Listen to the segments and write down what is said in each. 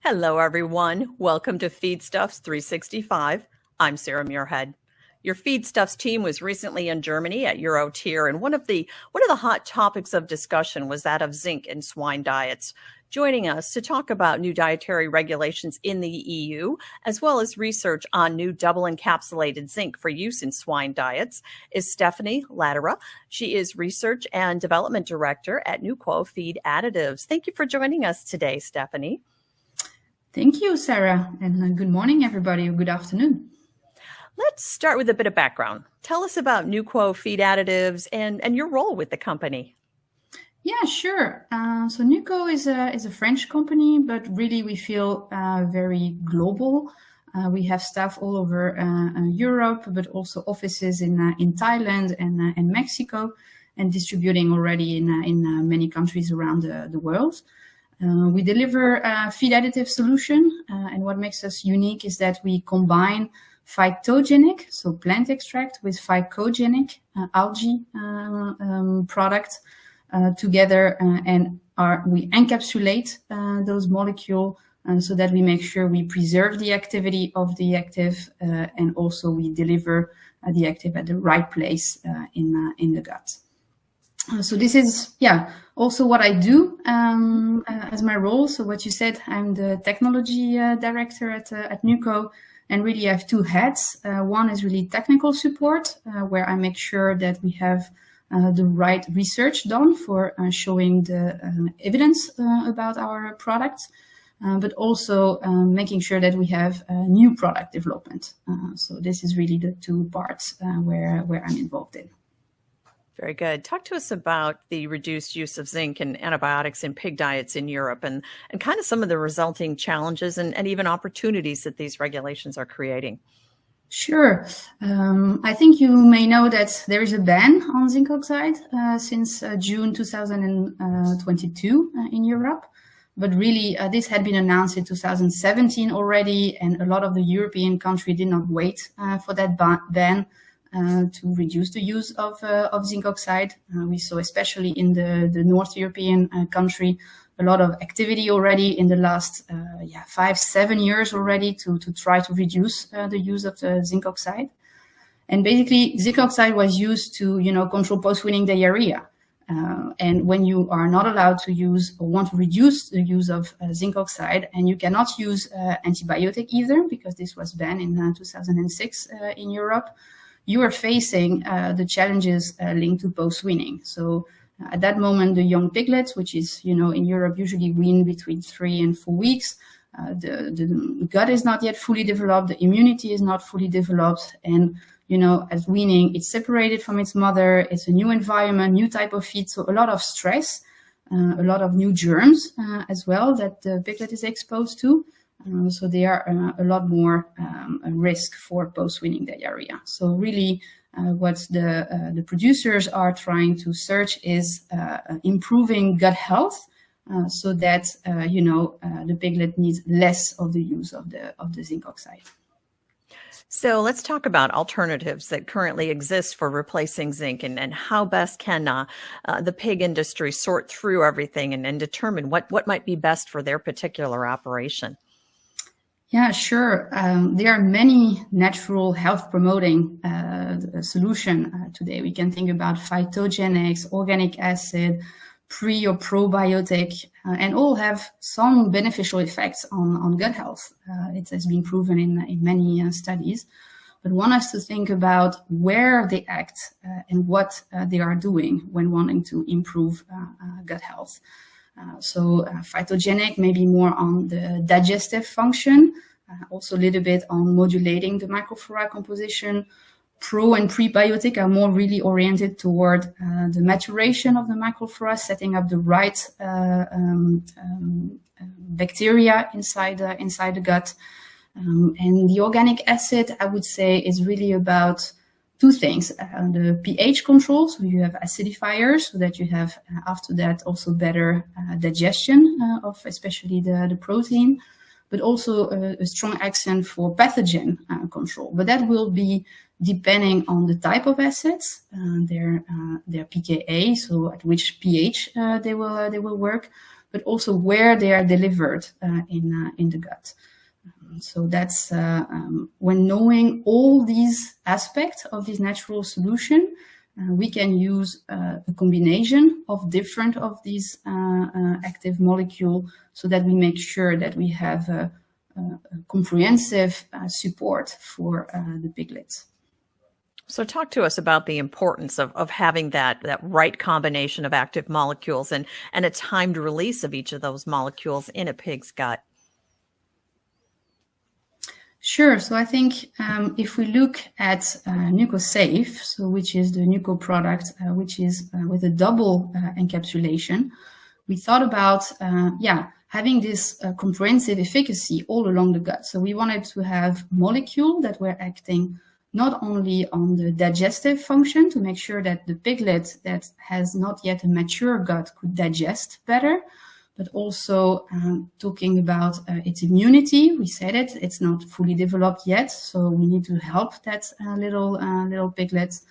Hello, everyone. Welcome to Feedstuffs 365. I'm Sarah Muirhead. Your Feedstuffs team was recently in Germany at Eurotier, and one of the hot topics of discussion was that of zinc in swine diets. Joining us to talk about new dietary regulations in the EU, as well as research on new double-encapsulated zinc for use in swine diets, is Stephanie Ladirat. She is Research and Development Director at NUQO Feed Additives. Thank you for joining us today, Stephanie. Thank you, Sarah, and good morning, everybody, or good afternoon. Let's start with a bit of background. Tell us about NUQO Feed Additives and your role with the company. Yeah, sure. So NUQO is a French company, but really we feel very global. We have staff all over Europe, but also offices in Thailand and Mexico, and distributing already in many countries around the world. We deliver a feed additive solution, and what makes us unique is that we combine phytogenic, so plant extract, with phycogenic, algae product together, and we encapsulate those molecules so that we make sure we preserve the activity of the active, and also we deliver the active at the right place in the gut. So this is, also what I do as my role. So what you said, I'm the technology director at NUQO, and really I have two hats. One is really technical support, where I make sure that we have the right research done for showing the evidence about our products, but also making sure that we have new product development. So this is really the two parts where I'm involved in. Very good. Talk to us about the reduced use of zinc and antibiotics in pig diets in Europe and kind of some of the resulting challenges and even opportunities that these regulations are creating. Sure. I think you may know that there is a ban on zinc oxide since June 2022 in Europe. But really, this had been announced in 2017 already, and a lot of the European countries did not wait for that ban. To reduce the use of zinc oxide. We saw, especially in the North European country, a lot of activity already in the last 5-7 years already to try to reduce the use of the zinc oxide. And basically, zinc oxide was used to control post-weaning diarrhea. And when you are not allowed to use or want to reduce the use of zinc oxide, and you cannot use antibiotic either, because this was banned in 2006 in Europe, you are facing the challenges linked to post-weaning. So at that moment, the young piglets, which is, in Europe, usually wean between 3 and 4 weeks, the gut is not yet fully developed, the immunity is not fully developed. And, as weaning, it's separated from its mother, it's a new environment, new type of feed, so a lot of stress, a lot of new germs as well that the piglet is exposed to. So they are a lot more a risk for post-weaning diarrhea. So really what the producers are trying to search is improving gut health so that, the piglet needs less of the use of the zinc oxide. So let's talk about alternatives that currently exist for replacing zinc and how best can the pig industry sort through everything and determine what might be best for their particular operation. Yeah, sure. There are many natural health promoting solutions today. We can think about phytogenics, organic acid, pre or probiotic, and all have some beneficial effects on gut health. It has been proven in many studies. But one has to think about where they act and what they are doing when wanting to improve gut health. So phytogenic, maybe more on the digestive function, also a little bit on modulating the microflora composition. Pro and prebiotic are more really oriented toward the maturation of the microflora, setting up the right bacteria inside the gut. And the organic acid, I would say, is really about two things. The pH control, so you have acidifiers, so that you have, after that, also better digestion of especially the protein, but also a strong accent for pathogen control. But that will be depending on the type of acids, their pKa, so at which pH they will work, but also where they are delivered in the gut. So that's when knowing all these aspects of this natural solution, we can use a combination of different of these active molecules so that we make sure that we have a comprehensive support for the piglets. So talk to us about the importance of having that right combination of active molecules and a timed release of each of those molecules in a pig's gut. Sure. So I think if we look at NUQO Safe, so which is the NUQO product, which is with a double encapsulation, we thought about having this comprehensive efficacy all along the gut. So we wanted to have molecules that were acting not only on the digestive function to make sure that the piglet that has not yet a mature gut could digest better, but also talking about its immunity. We said it's not fully developed yet, so we need to help that little piglets.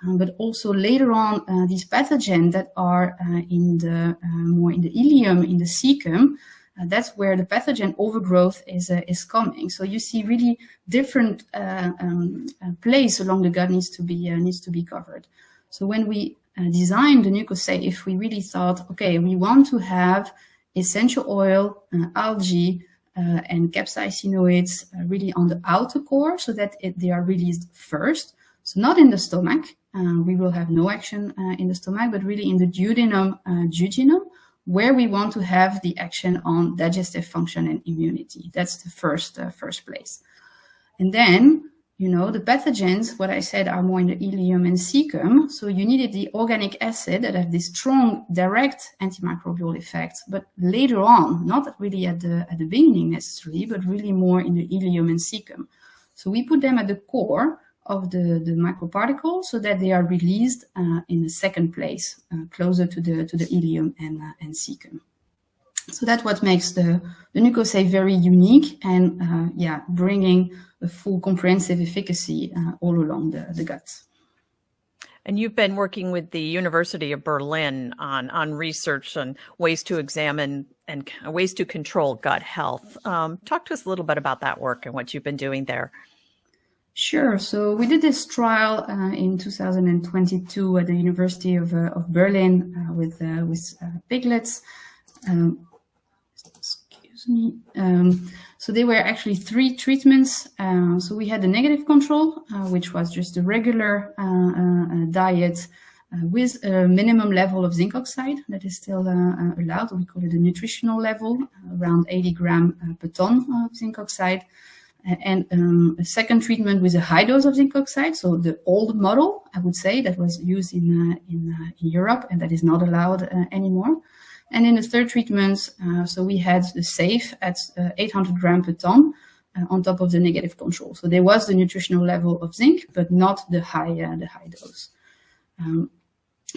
But also later on, these pathogens that are in the more in the ileum, in the cecum, that's where the pathogen overgrowth is coming. So you see really different place along the gut needs to be covered. So when we designed the NUQO Safe, we really thought, okay, we want to have essential oil, algae, and capsaicinoids really on the outer core so that they are released first. So not in the stomach. We will have no action in the stomach, but really in the duodenum, jejunum, where we want to have the action on digestive function and immunity. That's the first place. And then, the pathogens, what I said, are more in the ileum and cecum. So you needed the organic acid that have this strong direct antimicrobial effect, but later on, not really at the beginning necessarily, but really more in the ileum and cecum. So we put them at the core of the microparticle so that they are released in the second place, closer to the ileum and cecum. So that's what makes the NUQO Safe very unique and bringing a full comprehensive efficacy all along the gut. And you've been working with the University of Berlin on research on ways to examine and ways to control gut health. Talk to us a little bit about that work and what you've been doing there. Sure. So we did this trial in 2022 at the University of Berlin with piglets. Excuse me. So they were actually 3 treatments. So we had the negative control, which was just a regular diet with a minimum level of zinc oxide that is still allowed. We call it the nutritional level, around 80 grams per ton of zinc oxide. And a second treatment with a high dose of zinc oxide, so the old model, I would say, that was used in Europe and that is not allowed anymore. And in the third treatment, so we had the Safe at 800 grams per ton on top of the negative control. So there was the nutritional level of zinc, but not the high dose.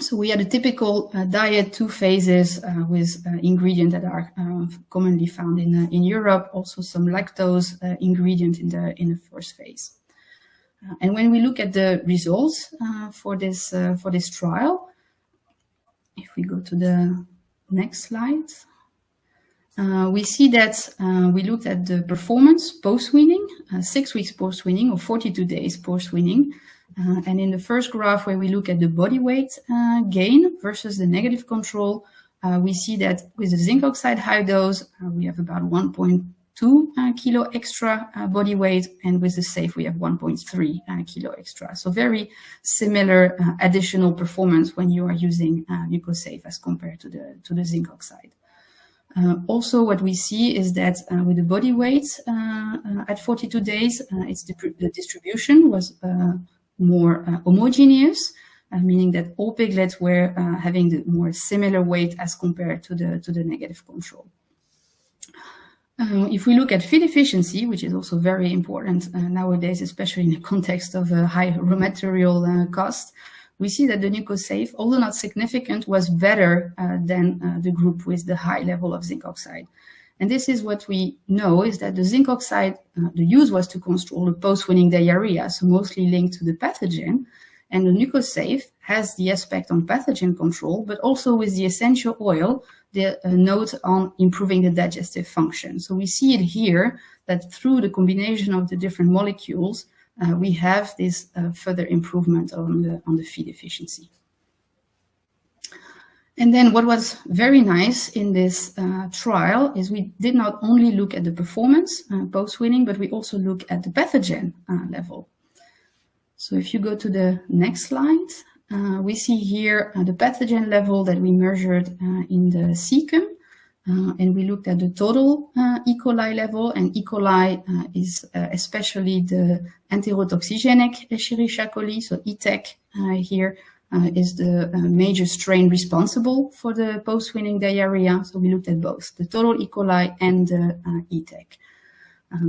So we had a typical diet, 2 phases with ingredients that are commonly found in Europe. Also some lactose ingredient in the first phase. And when we look at the results for this trial, if we go to the next slide, we see that we looked at the performance post-weaning, 6 weeks post-weaning or 42 days post-weaning. And in the first graph where we look at the body weight gain versus the negative control, we see that with the zinc oxide high dose, we have about 1.2 kilo extra body weight, and with the Safe, we have 1.3 kilo extra. So very similar additional performance when you are using NUQO Safe as compared to the zinc oxide. Also, what we see is that with the body weight at 42 days, the distribution was more homogeneous, meaning that all piglets were having the more similar weight as compared to the negative control. If we look at feed efficiency, which is also very important nowadays, especially in the context of high raw material cost, we see that the NUQO Safe, although not significant, was better than the group with the high level of zinc oxide. And this is what we know, is that the zinc oxide, the use was to control the post-weaning diarrhea, so mostly linked to the pathogen. And the NUQO has the aspect on pathogen control, but also with the essential oil, the note on improving the digestive function. So we see it here that through the combination of the different molecules, we have this further improvement on the feed efficiency. And then what was very nice in this trial is we did not only look at the performance post-weaning, but we also look at the pathogen level. So if you go to the next slide, we see here the pathogen level that we measured in the cecum. And we looked at the total E. coli level, and E. coli is especially the enterotoxigenic Escherichia coli, so ETEC here. Is the major strain responsible for the post-weaning diarrhea. So we looked at both the total E. coli and the ETEC.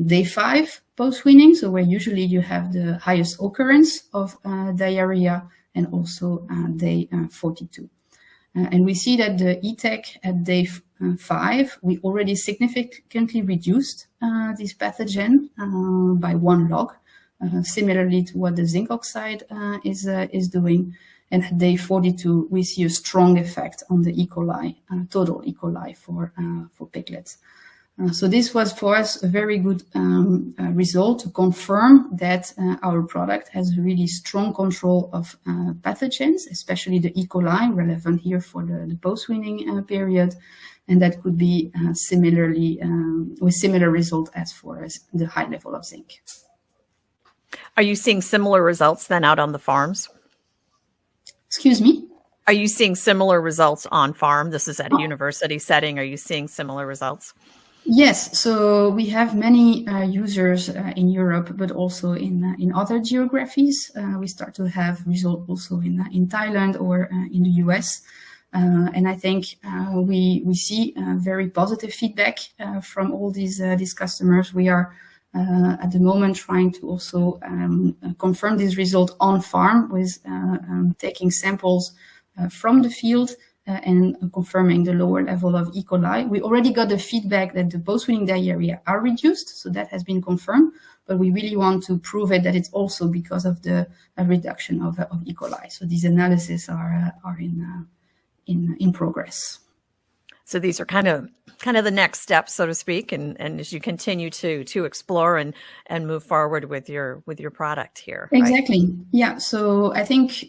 Day 5 post-weaning, so where usually you have the highest occurrence of diarrhea, and also day 42. And we see that the ETEC at day 5, we already significantly reduced this pathogen by 1 log, similarly to what the zinc oxide is doing. And at day 42, we see a strong effect on the E. coli, total E. coli for piglets. So this was for us a very good result to confirm that our product has really strong control of pathogens, especially the E. coli, relevant here for the post-weaning period. And that could be similarly with similar result as for the high level of zinc. Are you seeing similar results then out on the farms? Excuse me? Are you seeing similar results on farm? This is at a university setting. Are you seeing similar results? Yes. So we have many users in Europe, but also in other geographies. We start to have results also in Thailand or in the US. And I think we see very positive feedback from all these customers. We are at the moment trying to also confirm this result on farm with taking samples from the field and confirming the lower level of E. coli. We already got the feedback that the post-weaning diarrhea are reduced, so that has been confirmed, but we really want to prove it that it's also because of the reduction of E. coli. So these analyses are in progress. So these are kind of the next steps, so to speak, and as you continue to explore and move forward with your product here. Right? Exactly. Yeah. So I think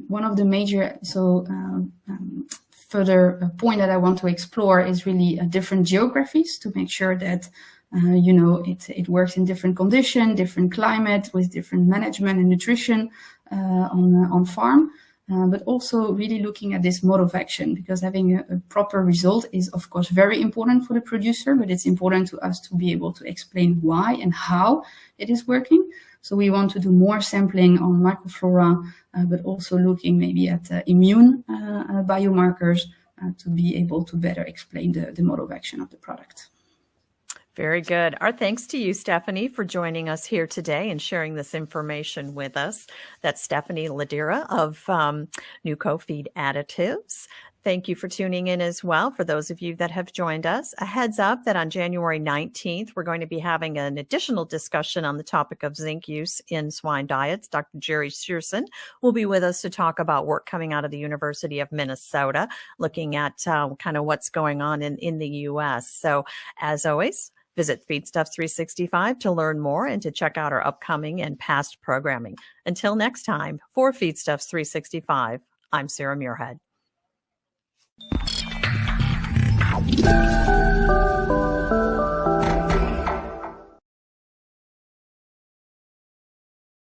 one of the major further point that I want to explore is really different geographies to make sure that it works in different conditions, different climate, with different management and nutrition on farm. But also really looking at this mode of action, because having a proper result is, of course, very important for the producer, but it's important to us to be able to explain why and how it is working. So we want to do more sampling on microflora, but also looking maybe at immune biomarkers to be able to better explain the mode of action of the product. Very good. Our thanks to you, Stephanie, for joining us here today and sharing this information with us. That's Stephanie Ladirat of NUQO Feed Additives. Thank you for tuning in as well. For those of you that have joined us, a heads up that on January 19th, we're going to be having an additional discussion on the topic of zinc use in swine diets. Dr. Jerry Shearson will be with us to talk about work coming out of the University of Minnesota, looking at kind of what's going on in the U.S. So as always, visit Feedstuffs 365 to learn more and to check out our upcoming and past programming. Until next time, for Feedstuffs 365, I'm Sarah Muirhead.